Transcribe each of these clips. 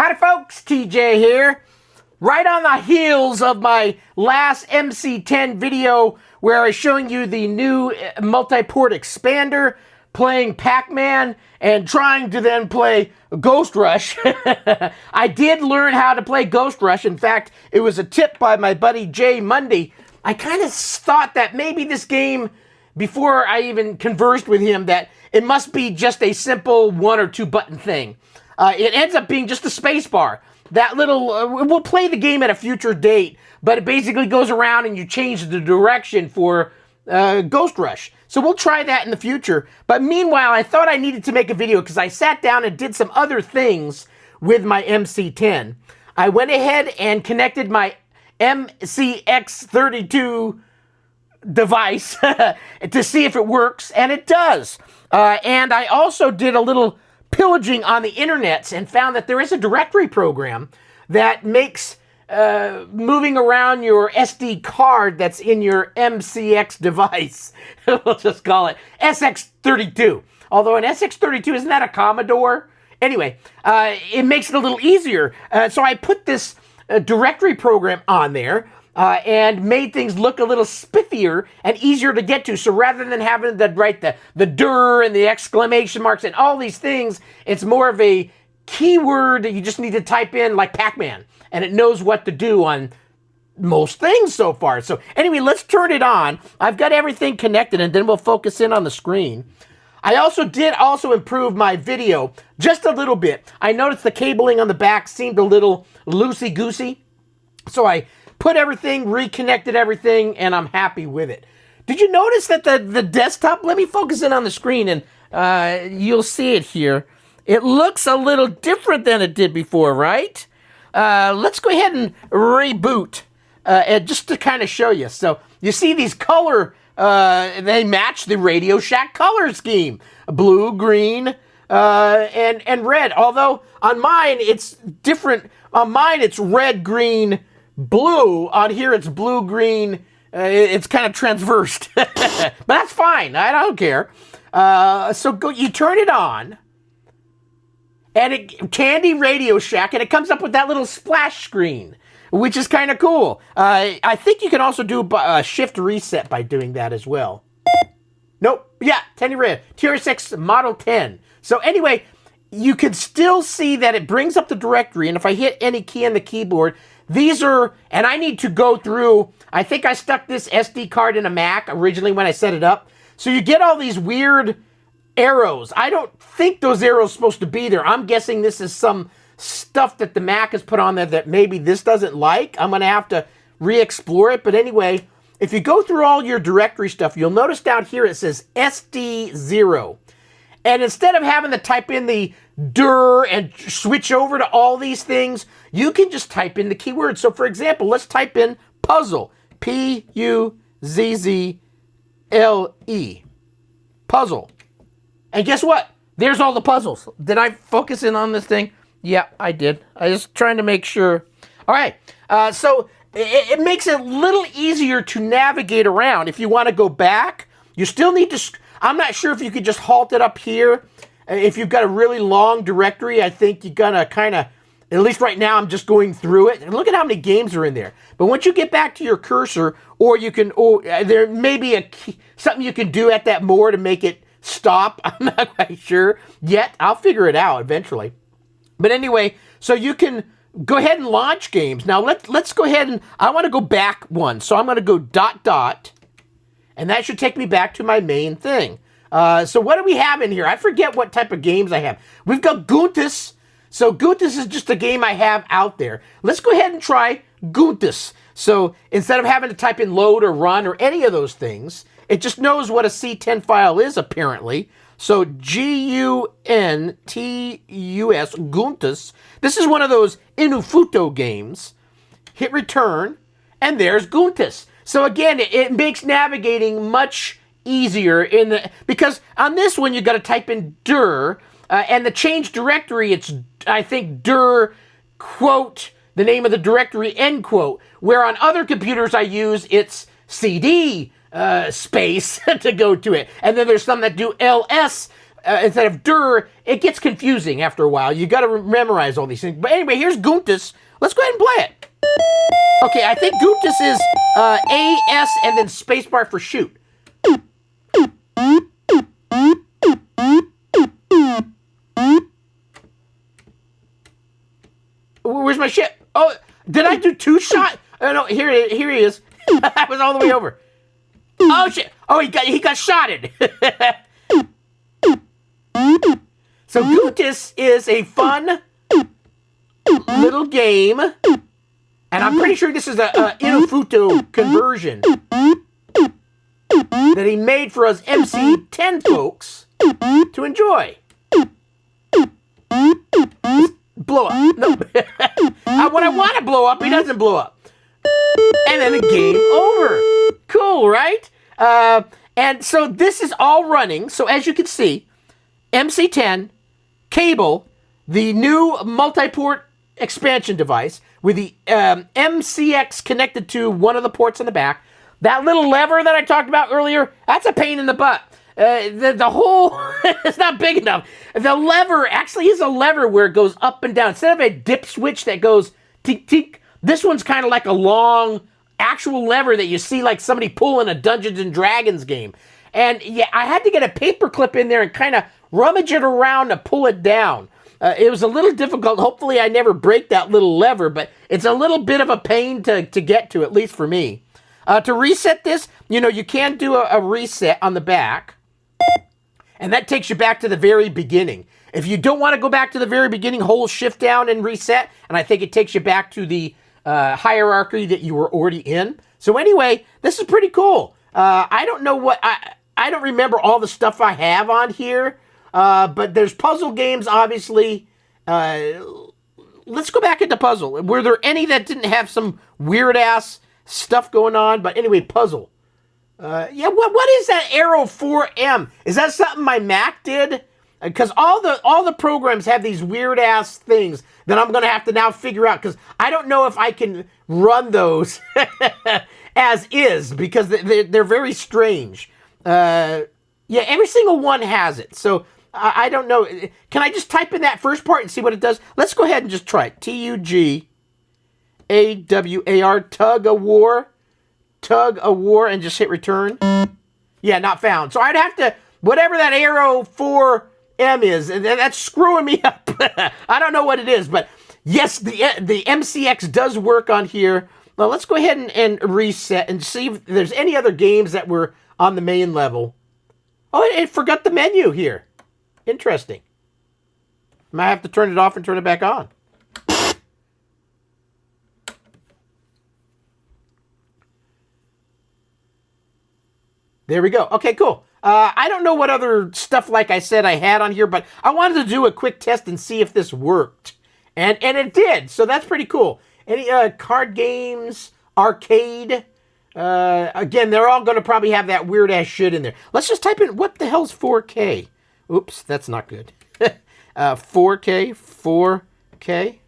Howdy folks, TJ here. Right on the heels of my last MC10 video where I was showing you the new MultiPort Expander, playing Pac-Man, and trying to then play Ghost Rush. I did learn how to play Ghost Rush. In fact, it was a tip by my buddy Jay Monday. I kind of thought that maybe this game, before I even conversed with him, that it must be just a simple 1 or 2 button thing. It ends up being just a space bar. That little, we'll play the game at a future date, but it basically goes around and you change the direction for Ghost Rush. So we'll try that in the future. But meanwhile, I thought I needed to make a video because I sat down and did some other things with my MC10. I went ahead and connected my MCX32 device to see if it works, and it does. And I also did a little pillaging on the internets and found that there is a directory program that makes moving around your SD card that's in your MCX device, we'll just call it SX32. Although an SX32, isn't that a Commodore? Anyway, it makes it a little easier. So I put this directory program on there and made things look a little spiffier and easier to get to. So rather than having to write the dir and the exclamation marks and all these things, it's more of a keyword that you just need to type in, like Pac-Man, and it knows what to do on most things so far. So anyway, let's turn it on. I've got everything connected, and then we'll focus in on the screen. I did improve my video just a little bit. I noticed the cabling on the back seemed a little loosey-goosey, so I put everything, reconnected everything, and I'm happy with it. Did you notice that the desktop, let me focus in on the screen, and you'll see it here. It looks a little different than it did before, right? Let's go ahead and reboot, just to kind of show you. So you see these color, they match the Radio Shack color scheme. Blue, green, and red. Although on mine, it's different. On mine, it's red, green, blue. On here, it's blue, green. It's kind of transversed. But that's fine. I don't care. So you turn it on. And Candy Radio Shack, and it comes up with that little splash screen, which is kind of cool. I think you can also do a shift reset by doing that as well. Nope. Yeah, TRS80 Model 10. So anyway, you can still see that it brings up the directory, and if I hit any key on the keyboard, these are, and I need to go through, I think I stuck this SD card in a Mac originally when I set it up. So you get all these weird arrows. I don't think those arrows are supposed to be there. I'm guessing this is some stuff that the Mac has put on there that maybe this doesn't like. I'm going to have to re-explore it. But anyway, if you go through all your directory stuff, you'll notice down here it says SD0. And instead of having to type in the dir and switch over to all these things, you can just type in the keyword. So for example, let's type in puzzle. P-U-Z-Z-L-E. Puzzle. And guess what? There's all the puzzles. Did I focus in on this thing? Yeah, I did. I was trying to make sure. All right. So it makes it a little easier to navigate around. If you want to go back, you still need to. I'm not sure if you could just halt it up here. If you've got a really long directory, I think you're going to kind of, at least right now, I'm just going through it. And look at how many games are in there. But once you get back to your cursor, or you can, there may be something you can do at that more to make it stop. I'm not quite sure yet. I'll figure it out eventually. But anyway, so you can go ahead and launch games. Now let's go ahead and, I want to go back one. So I'm going to go ... And that should take me back to my main thing. So what do we have in here? I forget what type of games I have. We've got Goontis. So Goontis is just a game I have out there. Let's go ahead and try Goontis. So instead of having to type in load or run or any of those things, it just knows what a C10 file is, apparently. So G-U-N-T-U-S, Goontis. This is one of those Inufuto games. Hit return, and there's Goontis. So again, it makes navigating much easier because on this one, you got to type in dir, and the change directory, it's, I think, dir, quote, the name of the directory, end quote. Where on other computers I use, it's CD, space to go to it. And then there's some that do LS instead of dur, it gets confusing after a while. You got to memorize all these things. But anyway, here's Goontus. Let's go ahead and play it. Okay, I think Goontus is A, S, and then spacebar for shoot. Where's my ship? Oh, did I do 2 shot? Oh no, here he is. I was all the way over. Oh shit! Oh, he got shotted. So Goontus is a fun little game, and I'm pretty sure this is a Inufuto conversion that he made for us MC10 folks to enjoy. Blow up. No. When I want to blow up, he doesn't blow up. And then a game over. Cool, right? And so this is all running. So as you can see, MC10, cable, the new MultiPort expansion device with the MCX connected to one of the ports on the back. That little lever that I talked about earlier, that's a pain in the butt. The whole, it's not big enough. The lever actually is a lever where it goes up and down. Instead of a dip switch that goes tick, tick, this one's kind of like a long actual lever that you see like somebody pulling a Dungeons and Dragons game. And yeah, I had to get a paper clip in there and kind of rummage it around to pull it down. It was a little difficult. Hopefully I never break that little lever, but it's a little bit of a pain to get to, at least for me. To reset this, you can do a reset on the back. And that takes you back to the very beginning. If you don't want to go back to the very beginning, hold shift down and reset. And I think it takes you back to the hierarchy that you were already in. So anyway, this is pretty cool. I don't know what, I don't remember all the stuff I have on here. But there's puzzle games, obviously. Let's go back into puzzle. Were there any that didn't have some weird-ass stuff going on? But anyway, puzzle. Yeah, what is that Arrow 4M? Is that something my Mac did? Because all the programs have these weird-ass things that I'm going to have to now figure out, because I don't know if I can run those as is, because they're very strange. Yeah, every single one has it. So I don't know. Can I just type in that first part and see what it does? Let's go ahead and just try it. T-U-G-A-W-A-R, tug of war, and just hit return. Yeah, not found. So I'd have to, whatever that Arrow 4M is, and that's screwing me up. I don't know what it is, but yes, the MCX does work on here. Well, let's go ahead and reset and see if there's any other games that were on the main level. Oh, it forgot the menu here. Interesting. Might have to turn it off and turn it back on. There we go. Okay, cool. I don't know what other stuff, like I said, I had on here, but I wanted to do a quick test and see if this worked. And it did, so that's pretty cool. Any card games, arcade, again, they're all going to probably have that weird-ass shit in there. Let's just type in, what the hell's 4K? Oops, that's not good. 4K.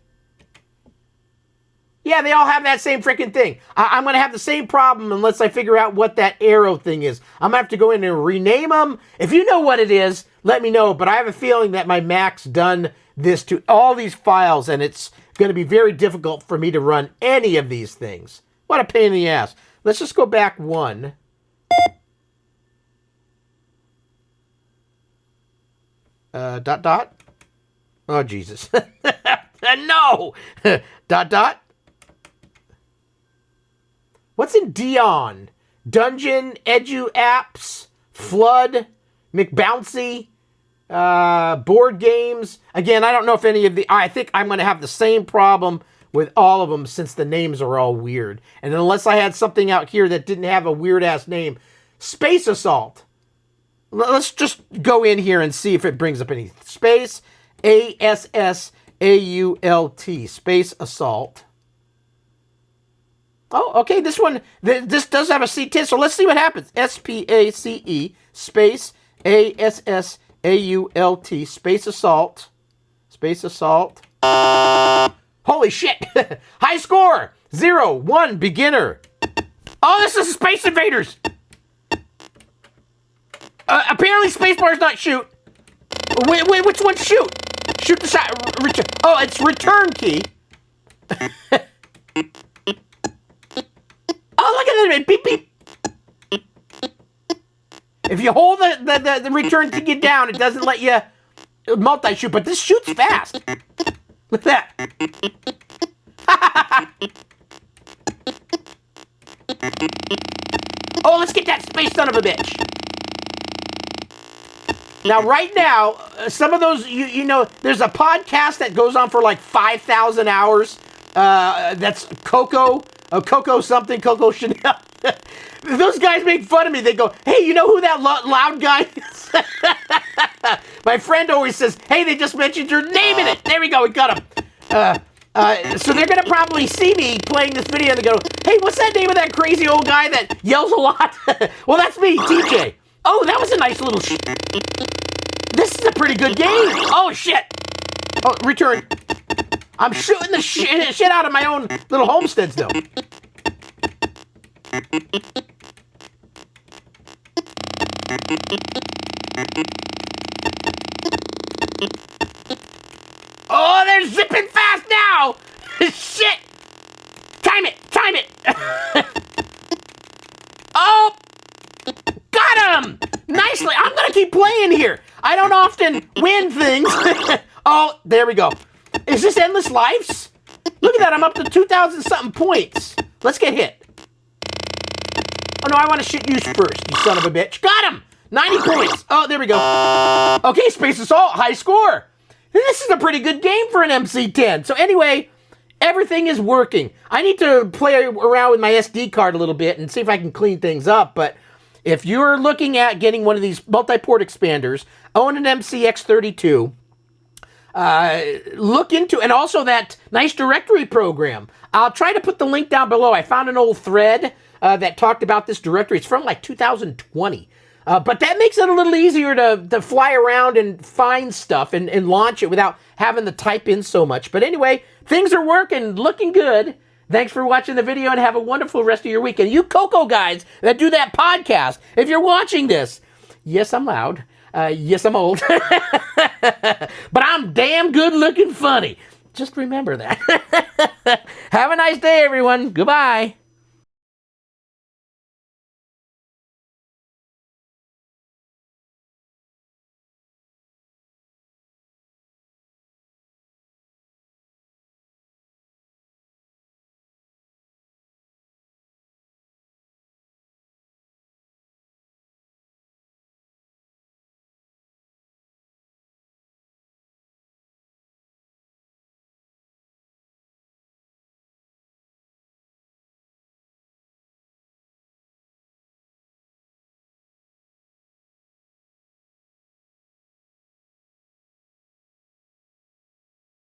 Yeah, they all have that same freaking thing. I'm going to have the same problem unless I figure out what that arrow thing is. I'm going to have to go in and rename them. If you know what it is, let me know. But I have a feeling that my Mac's done this to all these files, and it's going to be very difficult for me to run any of these things. What a pain in the ass. Let's just go back one. Dot. Oh, Jesus. No! Dot. What's in Dion? Dungeon, Edu Apps, Flood, McBouncy, board games. Again, I don't know if any of the... I think I'm going to have the same problem with all of them since the names are all weird. And unless I had something out here that didn't have a weird-ass name. Space Assault. Let's just go in here and see if it brings up any. Space, A-S-S-A-U-L-T. Space Assault. Oh, okay, this one, this does have a C10, so let's see what happens. S-P-A-C-E, space, A-S-S-A-U-L-T, Space Assault. Space Assault. Holy shit! High score! 0, 1, beginner. Oh, this is Space Invaders! Apparently spacebar is not shoot. Wait, which one shoot? Shoot the shot. Return. Oh, it's return key. Oh, look at that. Beep, beep. If you hold the return key down, it doesn't let you multi-shoot, but this shoots fast. Look at that. Oh, let's get that space son of a bitch. Now, right now, some of those, you know, there's a podcast that goes on for like 5,000 hours. That's Coco something, Coco Chanel. Those guys make fun of me. They go, hey, you know who that loud guy is? My friend always says, hey, they just mentioned your name in it. There we go, we got him. So they're going to probably see me playing this video and they go, hey, what's that name of that crazy old guy that yells a lot? Well, that's me, TJ. Oh, that was a nice little This is a pretty good game. Oh, shit. Oh, return. I'm shooting the shit out of my own little homesteads, though. Oh, they're zipping fast now. Shit. Time it. Oh. Got him! Nicely. I'm going to keep playing here. I don't often win things. Oh, there we go. Is this endless lives? Look at that. I'm up to 2,000-something points. Let's get hit. Oh, no, I want to shoot you first, you son of a bitch. Got him! 90 points. Oh, there we go. Okay, Space Assault, high score. This is a pretty good game for an MC10. So anyway, everything is working. I need to play around with my SD card a little bit and see if I can clean things up, but if you're looking at getting one of these multi-port expanders, own an MCX32, look into, and also that nice directory program. I'll try to put the link down below. I found an old thread that talked about this directory. It's from like 2020. But that makes it a little easier to fly around and find stuff and launch it without having to type in so much. But anyway, things are working, looking good. Thanks for watching the video and have a wonderful rest of your week. And you Coco guys that do that podcast, if you're watching this, yes, I'm loud. Yes, I'm old. But I'm damn good looking funny. Just remember that. Have a nice day, everyone. Goodbye.